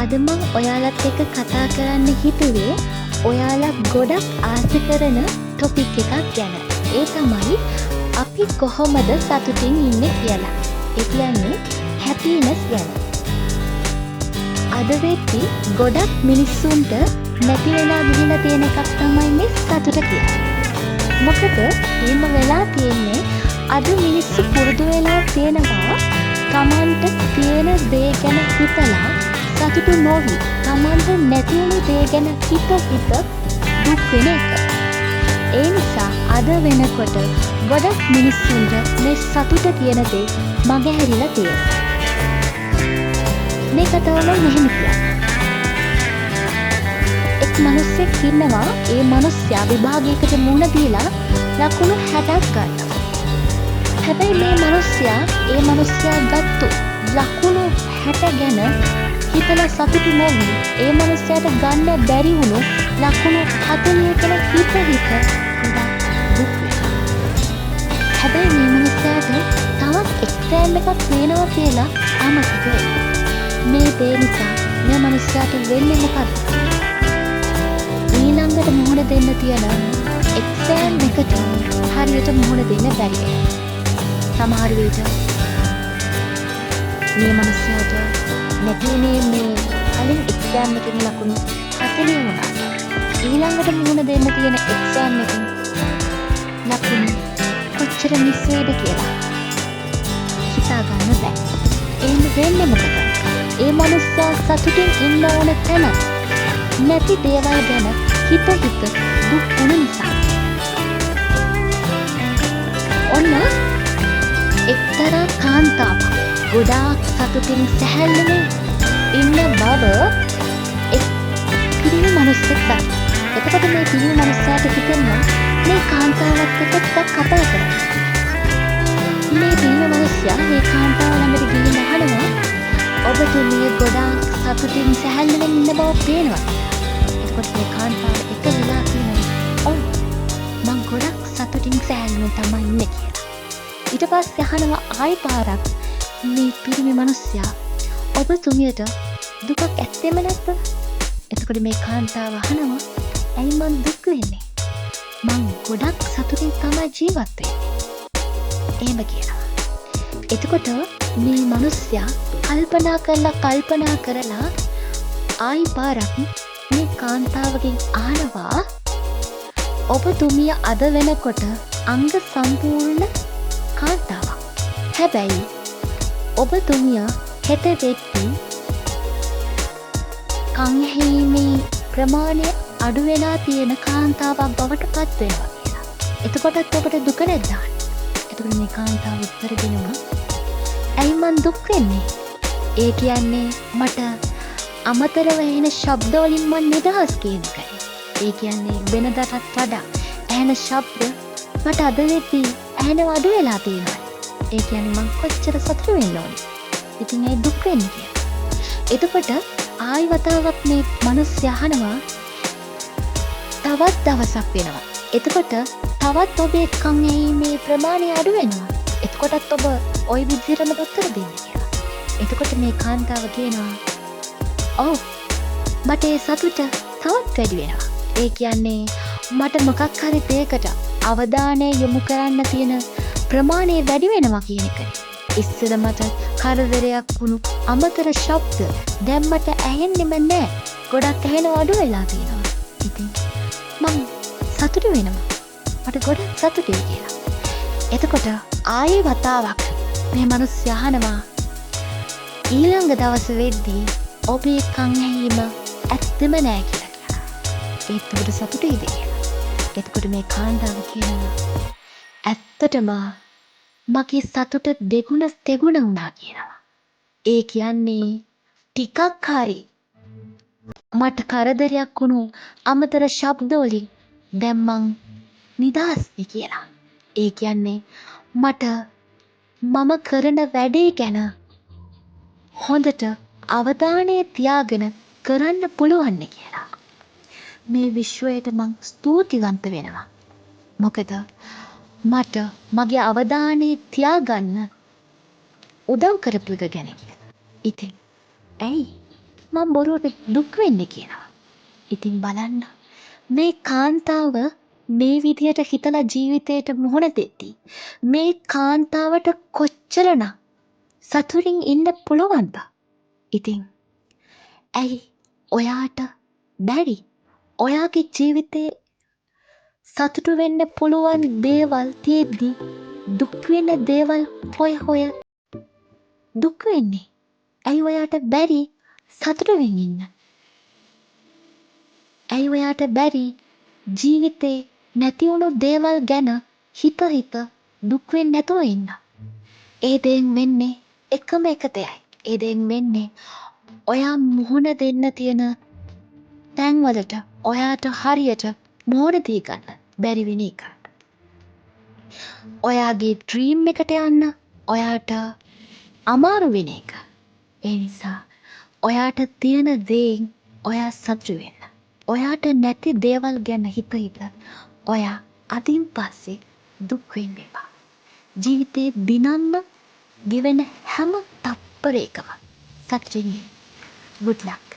අද මං ඔයාලත් එක්ක කතා කරන්න හිතුවේ ඔයාලා ගොඩක් ආස කරන ටොපික් එකක් ගැන. ඒ තමයි අපි කොහොමද සතුටින් ඉන්නේ කියලා. ඒ කියන්නේ හැපිනස් ගැන. අද වෙද්දි ගොඩක් මිනිස්සුන්ට නැති වෙලා ගිහිලා තියෙන එකක් තමයි මේ සතුට කියන්නේ. මොකද එහෙම වෙලා තියෙන්නේ අද මිනිස්සු පුරුදු වෙලා තියෙනවා තමන්ට තියෙන දේ ගැන හිතලා සතුටු නොවි තමන්ට නැතිවුණු දේ ගැන හිත දුක් වෙන එක. ඒ නිසා අද වෙනකොට ගොඩක් මිනිස්සුන්ට මේ සතුට කියන දේ මගහැරිලා තියෙනවා. මේ කතාව මම මෙහෙම කියන්නම්. එක් මිනිහෙක් ඉන්නවා. ඒ මිනිහයා විභාගයකට මුහුණ දීලා ලකුණු 60ක් ගන්නවා. හැබැයි මේ මිනිහයා ගත්තු ලකුණු 60 ගැන හිතලා සතුටු නොවි ඒ මිනිහයාට ගන්න බැරි වුණු ලකුණු 40 ගැන හිත දුක් වෙනවා. හැබැයි මේ මිනිහයාට තවත් එක්සෑම් එකක් වෙනවා කියලා අමතක වෙනවා. මේ දේ නිසා මේ මිනිහයාට වෙන්නේ මොකක්ද? ඊළඟට මුහුණ දෙන්න තියෙන එක්සෑම් එකට හරියට මුහුණ දෙන්න බැරි වෙනවා. සමහර විට මේ මිනිහයාට නැතිනේ මේ කලින් එක්සෑම් එකකින් ලකුණු 40 වුණා. ඊළඟට මුහුණ දෙන්න තියෙන එක්සෑම් එකෙන් ලකුණු කොච්චර මිස් වෙයිද කියලා හිතා ගන්න බැහැ. එහෙම වෙන්නේ මොකද? ඒ මිනිහයා සතුටින් ඉන්න ඕන තැන නැති දේවල් ගැන හිත දුක් වුණ නිසා. ඔන්න එක්තරා කාන්තාවක් ගොඩාක් සතුටින් සැහැල්ලුවෙන් ඉන්න බව එක් පිරිමි මිනිහෙක් දැක්කා. එතකොට මේ පිරිමි මිනිහයාට හිතෙනවා මේ කාන්තාවත් එක්ක ටිකක් කතා කරන්න. මේ පිරිමි මිනිහයා මේ කාන්තාව ළඟට ගිහින් අහනවා ඔබතුමිය ගොඩාක් සතුටින් සැහැල්ලුවෙන් ඉන්න බව පේනවා. එතකොට මේ කාන්තාව එක වෙලා කියනවා ඔව් මං ගොඩක් සතුටින් සැහැල්ලුවෙන් තමයි ඉන්නේ කියලා. ඊට පස්සේ අහනවා ආයි පාරක් මේ පිරිමි මිනිහයා ඔබතුමියට දුකක් ඇත්තෙම නැද්ද? එතකොට මේ කාන්තාව අහනවා ඇයි මං දුක් වෙන්නේ? මං ගොඩක් සතුටින් තමයි ජීවත් වෙන්නේ. එහෙම කියනවා. එතකොට මේ මිනිහයා කල්පනා කරලා ආයි පාරක් මේ කාන්තාවගෙන් අහනවා ඔබතුමිය අද වෙනකොට අංග සම්පූර්ණ කාන්තාවක්. හැබැයි ඔබතුමිය හෙට වෙද්දී කන් ඇහිීමේ ප්‍රමාණය අඩු වෙලා තියෙන කාන්තාවක් බවට පත් වෙනවා කියලා. එතකොටත් ඔබට දුක නැද්ද? එතකොට මේ කාන්තාව උත්තර දෙනවා ඇයි මං දුක් වෙන්නේ? ඒ කියන්නේ මට අමතරව එන ශබ්ද වලින් මං නිදහස් කියන එකයි. ඒ කියන්නේ වෙනදටත් වඩා ඇහෙන ශබ්ද මට අද වෙද්දී ඇහෙනව අඩු වෙලා තියෙනවා. ඒ කියන්නේ මං කොච්චර සතුටු වෙන්න ඕනේ. ඉතින් ඒ දුක් වෙන්නේ කියලා. එතකොට ආයි වතාවක් මේ මිනිස්සයා අහනවා තවත් දවසක් වෙනවා. එතකොට තවත් ඔබේ කන් ඇහිීමේ ප්‍රමාණය අඩු වෙනවා. එතකොටත් ඔබ ওই විදිහටම උත්තර දෙන්න කියලා. එතකොට මේ කාන්තාව කියනවා ඔව් මට ඒ සතුට තවත් වැඩි වෙනවා. ඒ කියන්නේ මට මොකක් හරි දෙයකට අවධානය යොමු කරන්න තියෙන ප්‍රමාණය වැඩි වෙනවා කියන එකයි. ඉස්සර මට කරදරයක් වුණු අමතර ශබ්ද දැන් මට ඇහෙන්නෙම නැහැ. ගොඩක් ඇහෙනව අඩු වෙලා තියෙනවා. ඉතින් මං සතුටු වෙනවා. මට ගොඩක් සතුටුයි කියලා. එතකොට ආයේ වතාවක් මේ මිනිස්සයා අහනවා ඊළඟ දවස් වෙද්දී ඔබේ කන් ඇහිීම ඇත්තම නැහැ කියලා. ඒත් ඔබට සතුටුයිද කියලා. එතකොට මේ කාන්තාව කියනවා ඇත්තටම මගේ සතුට දෙගුණ තෙගුණ වුණා කියනවා. ඒ කියන්නේ ටිකක් හරි මට කරදරයක් වුණු අමතර ශබ්ද වලින් දැන් මං නිදහස් කියලා. ඒ කියන්නේ මට මම කරන වැඩේ ගැන හොඳට අවධානය තියාගෙන කරන්න පුළුවන් කියලා. මේ විශ්වයට මං ස්තුතිවන්ත වෙනවා. මොකද මට මගේ අවධානය තියාගන්න උදව් කරපු එක ගැන. ඉතින් ඇයි මම බොරුවට දුක් වෙන්නේ කියනවා. ඉතින් බලන්න මේ කාන්තාව මේ විදියට හිතලා ජීවිතයට මුහුණ දෙද්දී මේ කාන්තාවට කොච්චරනම් සතුටින් ඉන්න පුළුවන්ද? ඉතින් ඇයි ඔයාට බැරි ඔයාගේ ජීවිතේ සතුටු වෙන්න පුළුවන් දේවල් තියෙද්දි දුක් වෙන දේවල් හොය දුක් වෙන්නේ? ඇයි ඔයාට බැරි සතුටු වෙමින් ඉන්න? ඇයි ඔයාට බැරි ජීවිතේ නැති වුණු දේවල් ගැන හිත දුක් වෙන්නේ නැතුව ඉන්න? ඒ දෙයින් වෙන්නේ එකම එක දෙයයි. ඒ දෙයින් වෙන්නේ ඔයා මුහුණ දෙන්න තියෙන තැන්වලට ඔයාට හරියට මුහුණ දී ගන්න බැරි වෙන එක. ඔයාගේ ඩ්‍රීම් එකට යන්න ඔයාට අමාරු වෙන එක. ඒ නිසා ඔයාට තියෙන දේෙන් ඔයා සතුටු වෙන්න. ඔයාට නැති දේවල් ගැන හිත ඔයා අදින් පස්සේ දුක් වෙන්න එපා. ජීවිතේ දිනන්න ගෙවෙන හැම තප්පරයකම සතුටින් ඉන්න. Good luck.